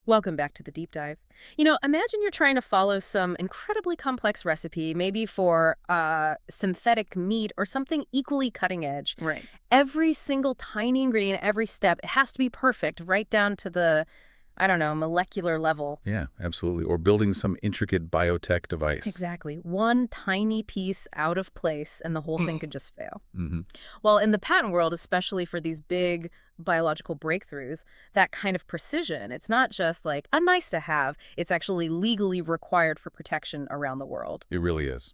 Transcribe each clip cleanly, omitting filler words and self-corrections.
Welcome back to the deep dive. Imagine you're trying to follow some incredibly complex recipe, maybe for synthetic meat or something equally cutting edge. Right. Every single tiny ingredient, every step, it has to be perfect, right down to the, I don't know, molecular level. Yeah, absolutely. Or building some intricate biotech device. Exactly. One tiny piece out of place and the whole thing could just fail. Hmm. Well, in the patent world, especially for these big biological breakthroughs, that kind of precision, it's not just like a nice to have, it's actually legally required for protection around the world. It really is.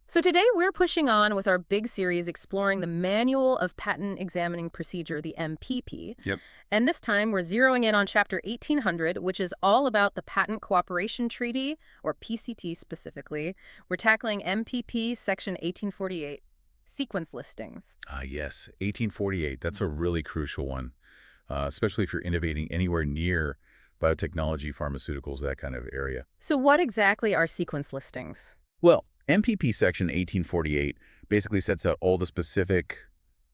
So today we're pushing on with our big series exploring the Manual of Patent Examining Procedure, the MPP. Yep. And this time we're zeroing in on Chapter 1800, which is all about the Patent Cooperation Treaty, or PCT specifically. We're tackling MPP Section 1848, sequence listings. Yes, 1848. That's a really crucial one, especially if you're innovating anywhere near biotechnology, pharmaceuticals, that kind of area. So what exactly are sequence listings? Well, MPP Section 1848 basically sets out all the specific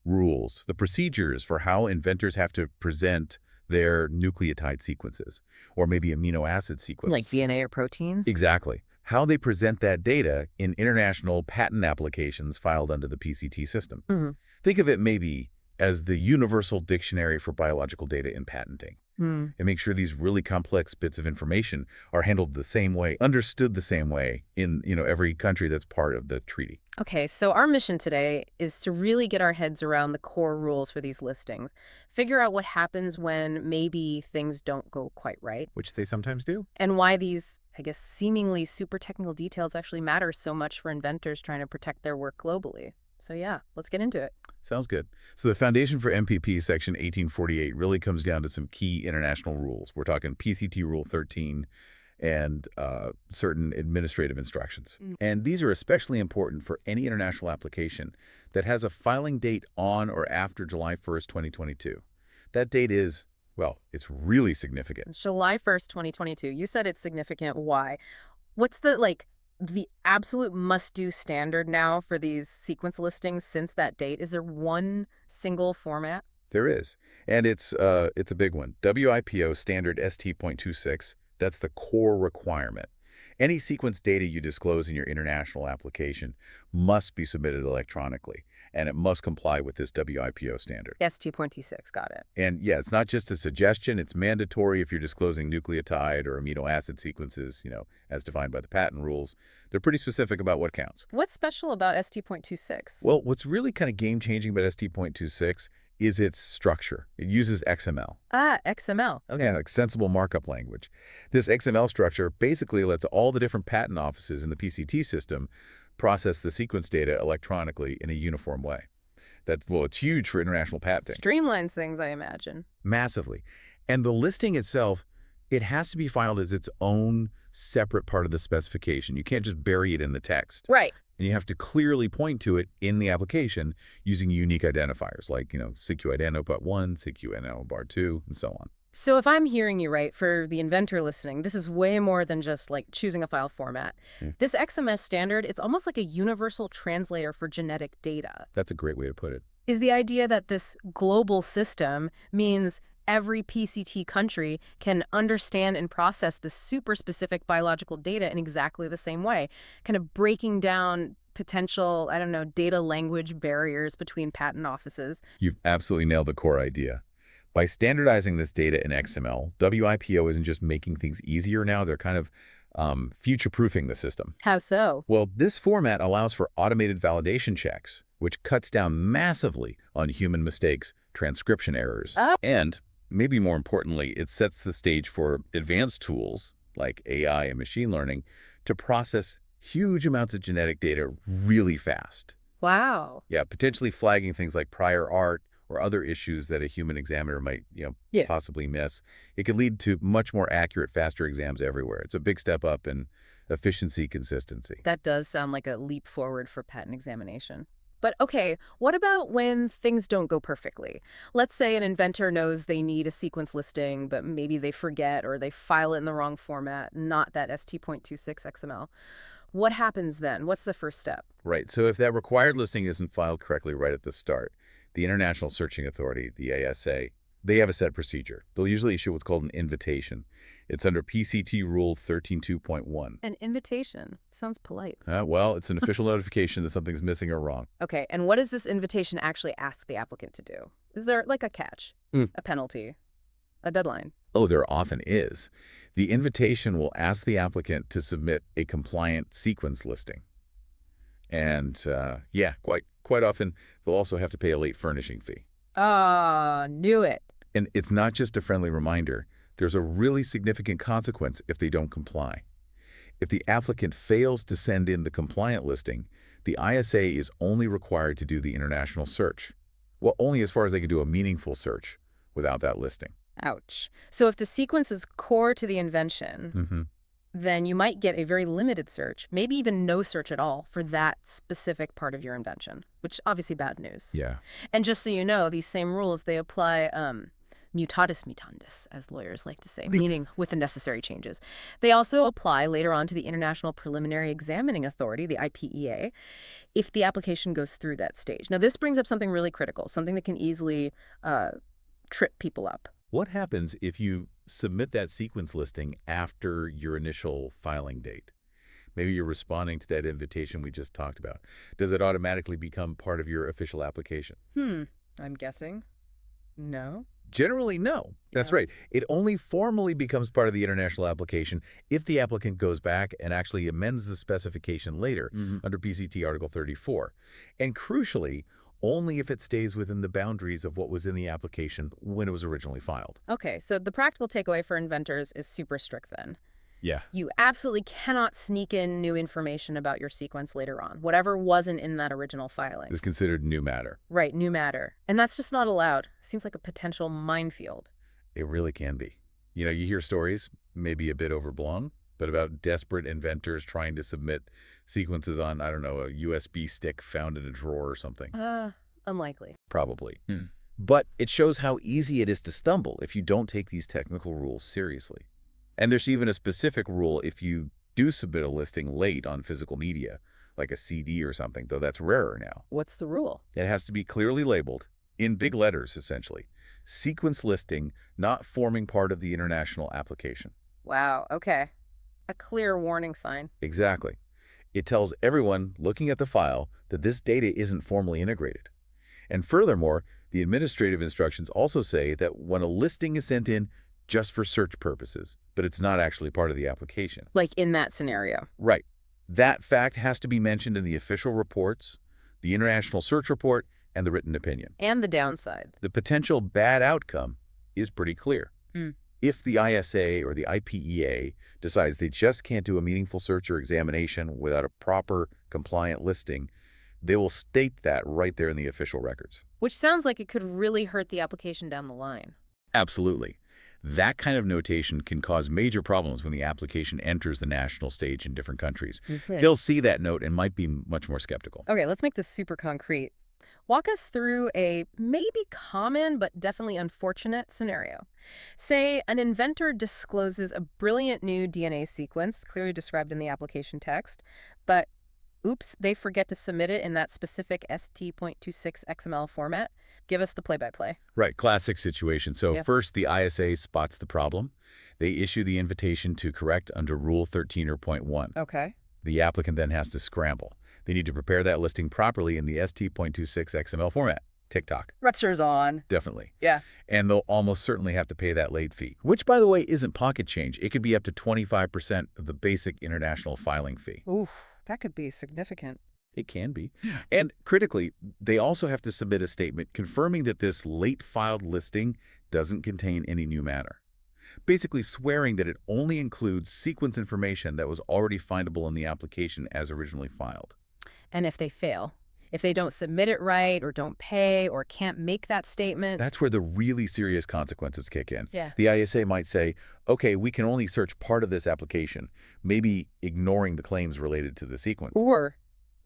rules, the procedures for how inventors have to present their nucleotide sequences, or maybe amino acid sequences. Like DNA or proteins? Exactly. How they present that data in international patent applications filed under the PCT system. Mm-hmm. Think of it maybe as the universal dictionary for biological data in patenting. And make sure these really complex bits of information are handled the same way, understood the same way in every country that's part of the treaty. Okay, so our mission today is to really get our heads around the core rules for these listings, figure out what happens when maybe things don't go quite right, Which they sometimes do. and why these, I guess, seemingly super technical details actually matter so much for inventors trying to protect their work globally. So yeah, let's get into it. Sounds good. So the foundation for MPP Section 1848 really comes down to some key international rules. We're talking PCT Rule 13 and certain administrative instructions. And these are especially important for any international application that has a filing date on or after July 1st, 2022. That date is, well, it's really significant. It's July 1st, 2022. You said it's significant. Why? What's the absolute must-do standard now for these sequence listings since that date? Is there one single format? There is, and it's a big one. WIPO Standard ST.26, that's the core requirement. Any sequence data you disclose in your international application must be submitted electronically, and it must comply with this WIPO standard. ST.26, got it. And yeah, it's not just a suggestion, it's mandatory if you're disclosing nucleotide or amino acid sequences, as defined by the patent rules. They're pretty specific about what counts. What's special about ST.26? Well, what's really kind of game-changing about ST.26 is its structure. It uses XML. XML. Okay. Yeah, like sensible markup language. This XML structure basically lets all the different patent offices in the PCT system process the sequence data electronically in a uniform way. It's huge for international patenting. Streamlines things, I imagine. Massively. And the listing itself, it has to be filed as its own separate part of the specification. You can't just bury it in the text. Right. And you have to clearly point to it in the application using unique identifiers like, SEQ ID NO Part 1, SEQ ID NO Part 2, and so on. So if I'm hearing you right, for the inventor listening, this is way more than just like choosing a file format. This XMS standard, it's almost like a universal translator for genetic data. That's a great way to put it. Is the idea that this global system means every PCT country can understand and process the super specific biological data in exactly the same way, kind of breaking down potential, data language barriers between patent offices. You've absolutely nailed the core idea. By standardizing this data in XML, WIPO isn't just making things easier now, they're kind of future-proofing the system. How so? Well, this format allows for automated validation checks, which cuts down massively on human mistakes, transcription errors. And, maybe more importantly, it sets the stage for advanced tools like AI and machine learning to process huge amounts of genetic data really fast. Wow. Yeah, potentially flagging things like prior art or other issues that a human examiner might, possibly miss. It could lead to much more accurate, faster exams everywhere. It's a big step up in efficiency, consistency. That does sound like a leap forward for patent examination. But okay, what about when things don't go perfectly? Let's say an inventor knows they need a sequence listing, but maybe they forget or they file it in the wrong format, not that ST.26 XML. What happens then? What's the first step? Right. So if that required listing isn't filed correctly right at the start, the International Searching Authority, the ASA, They have a set procedure. They'll usually issue what's called an invitation. It's under PCT Rule 13.2.1. An invitation. Sounds polite. Well, it's an official notification that something's missing or wrong. Okay, and what does this invitation actually ask the applicant to do? Is there like a catch, a penalty, a deadline? Oh, there often is. The invitation will ask the applicant to submit a compliant sequence listing. And yeah, quite often they'll also have to pay a late furnishing fee. Ah, knew it. And it's not just a friendly reminder. There's a really significant consequence if they don't comply. If the applicant fails to send in the compliant listing, the ISA is only required to do the international search. Well, only as far as they can do a meaningful search without that listing. Ouch. So if the sequence is core to the invention, then you might get a very limited search, maybe even no search at all for that specific part of your invention, which obviously bad news. Yeah. And just so you know, these same rules, they apply mutatis mutandis, as lawyers like to say, meaning with the necessary changes. They also apply later on to the International Preliminary Examining Authority, the IPEA, if the application goes through that stage. Now, this brings up something really critical, something that can easily trip people up. What happens if you submit that sequence listing after your initial filing date? Maybe you're responding to that invitation we just talked about. Does it automatically become part of your official application? I'm guessing no. Generally, no. That's right. It only formally becomes part of the international application if the applicant goes back and actually amends the specification later under PCT Article 34. And crucially, only if it stays within the boundaries of what was in the application when it was originally filed. Okay, so the practical takeaway for inventors is super strict then. Yeah. You absolutely cannot sneak in new information about your sequence later on. Whatever wasn't in that original filing Is considered new matter. Right, new matter. And that's just not allowed. Seems like a potential minefield. It really can be. You know, you hear stories, maybe a bit overblown, but about desperate inventors trying to submit sequences on, I don't know, a USB stick found in a drawer or something. Unlikely. Probably. But it shows how easy it is to stumble if you don't take these technical rules seriously. And there's even a specific rule if you do submit a listing late on physical media, like a CD or something, though that's rarer now. What's the rule? It has to be clearly labeled, in big letters essentially, sequence listing not forming part of the international application. Wow, okay. A clear warning sign. Exactly. It tells everyone looking at the file that this data isn't formally integrated. And furthermore, the administrative instructions also say that when a listing is sent in just for search purposes, but it's not actually part of the application. Like in that scenario. Right. That fact has to be mentioned in the official reports, the international search report, and the written opinion. And the downside. The potential bad outcome is pretty clear. If the ISA or the IPEA decides they just can't do a meaningful search or examination without a proper compliant listing, they will state that right there in the official records. Which sounds like it could really hurt the application down the line. Absolutely. That kind of notation can cause major problems when the application enters the national stage in different countries. They'll see that note and might be much more skeptical. Okay, let's make this super concrete. Walk us through a maybe common but definitely unfortunate scenario. Say an inventor discloses a brilliant new DNA sequence, clearly described in the application text, but oops, they forget to submit it in that specific ST.26 XML format. Give us the play-by-play. Right, classic situation. So first, the ISA spots the problem. They issue the invitation to correct under Rule 13.1. Okay. The applicant then has to scramble. They need to prepare that listing properly in the ST.26 XML format. TikTok. Rutster's on. Definitely. Yeah. And they'll almost certainly have to pay that late fee, which, by the way, isn't pocket change. It could be up to 25% of the basic international filing fee. Oof, that could be significant. It can be. And critically, they also have to submit a statement confirming that this late filed listing doesn't contain any new matter. Basically swearing that it only includes sequence information that was already findable in the application as originally filed. And if they fail, if they don't submit it right or don't pay or can't make that statement. That's where the really serious consequences kick in. Yeah. The ISA might say, okay, we can only search part of this application, maybe ignoring the claims related to the sequence.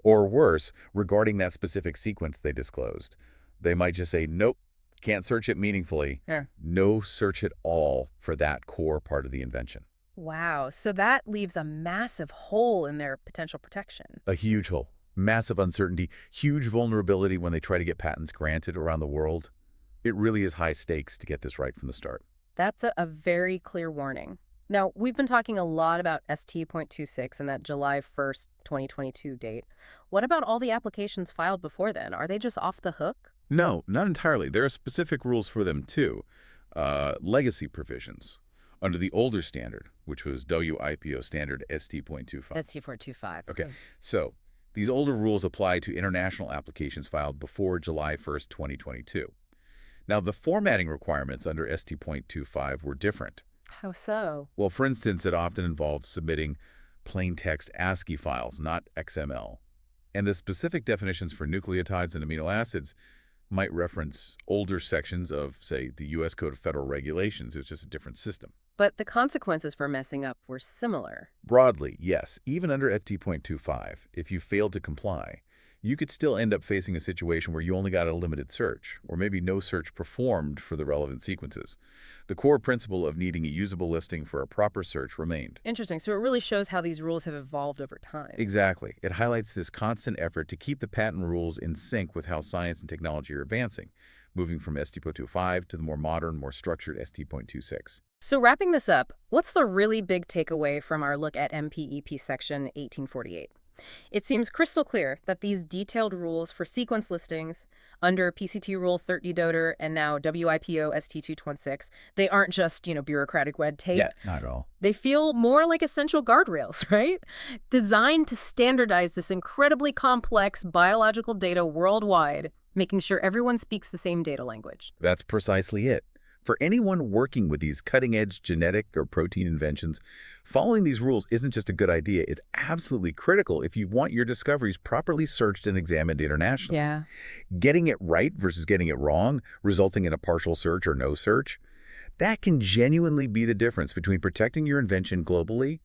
Or worse, regarding that specific sequence they disclosed. They might just say, nope, can't search it meaningfully. Yeah. No search at all for that core part of the invention. Wow. So that leaves a massive hole in their potential protection. A huge hole. Massive uncertainty, huge vulnerability when they try to get patents granted around the world. It really is high stakes to get this right from the start. That's a very clear warning. Now, we've been talking a lot about ST.26 and that July 1st, 2022 date. What about all the applications filed before then? Are they just off the hook? No, not entirely. There are specific rules for them, too. Legacy provisions. Under the older standard, which was WIPO Standard ST.25. ST.425. Okay, so these older rules apply to international applications filed before July 1st, 2022. Now, the formatting requirements under ST.25 were different. How so? Well, for instance, it often involved submitting plain text ASCII files, not XML. And the specific definitions for nucleotides and amino acids might reference older sections of, say, the U.S. Code of Federal Regulations. It was just a different system. But the consequences for messing up were similar. Broadly, yes. Even under ST.25, if you failed to comply, you could still end up facing a situation where you only got a limited search, or maybe no search performed for the relevant sequences. The core principle of needing a usable listing for a proper search remained. Interesting. So it really shows how these rules have evolved over time. Exactly. It highlights this constant effort to keep the patent rules in sync with how science and technology are advancing, moving from ST.25 to the more modern, more structured ST.26. So wrapping this up, what's the really big takeaway from our look at MPEP Section 1848? It seems crystal clear that these detailed rules for sequence listings under PCT Rule 30 DOTR and now WIPO ST.226, they aren't just, bureaucratic red tape. Yeah, not at all. They feel more like essential guardrails, right? Designed to standardize this incredibly complex biological data worldwide, making sure everyone speaks the same data language. That's precisely it. For anyone working with these cutting-edge genetic or protein inventions, following these rules isn't just a good idea. It's absolutely critical if you want your discoveries properly searched and examined internationally. Yeah. Getting it right versus getting it wrong, resulting in a partial search or no search, that can genuinely be the difference between protecting your invention globally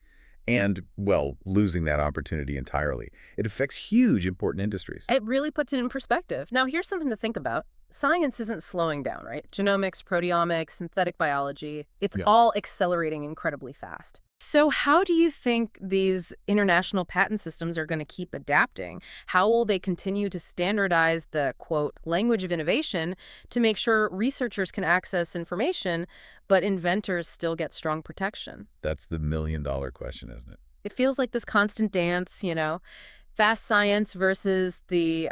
and, well, losing that opportunity entirely. It affects huge, important industries. It really puts it in perspective. Now, here's something to think about. Science isn't slowing down, right? Genomics, proteomics, synthetic biology, it's all accelerating incredibly fast. So how do you think these international patent systems are going to keep adapting? How will they continue to standardize the, quote, language of innovation to make sure researchers can access information, but inventors still get strong protection? That's the million-dollar question, isn't it? It feels like this constant dance, fast science versus the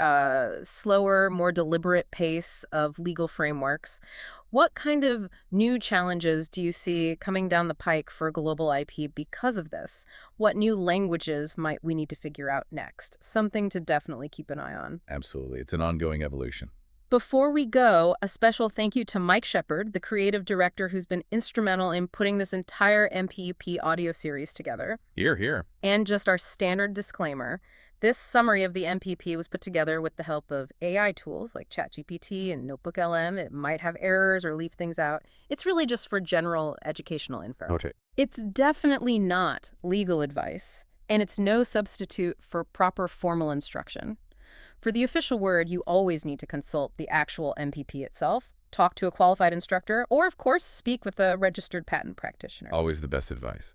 slower, more deliberate pace of legal frameworks. What kind of new challenges do you see coming down the pike for global IP because of this? What new languages might we need to figure out next? Something to definitely keep an eye on. Absolutely. It's an ongoing evolution. Before we go, a special thank you to Mike Shepard, the creative director who's been instrumental in putting this entire MPEP audio series together. Hear, hear. And just our standard disclaimer. This summary of the MPP was put together with the help of AI tools like ChatGPT and NotebookLM. It might have errors or leave things out. It's really just for general educational info. Okay. It's definitely not legal advice, and it's no substitute for proper formal instruction. For the official word, you always need to consult the actual MPP itself, talk to a qualified instructor, or, of course, speak with a registered patent practitioner. Always the best advice.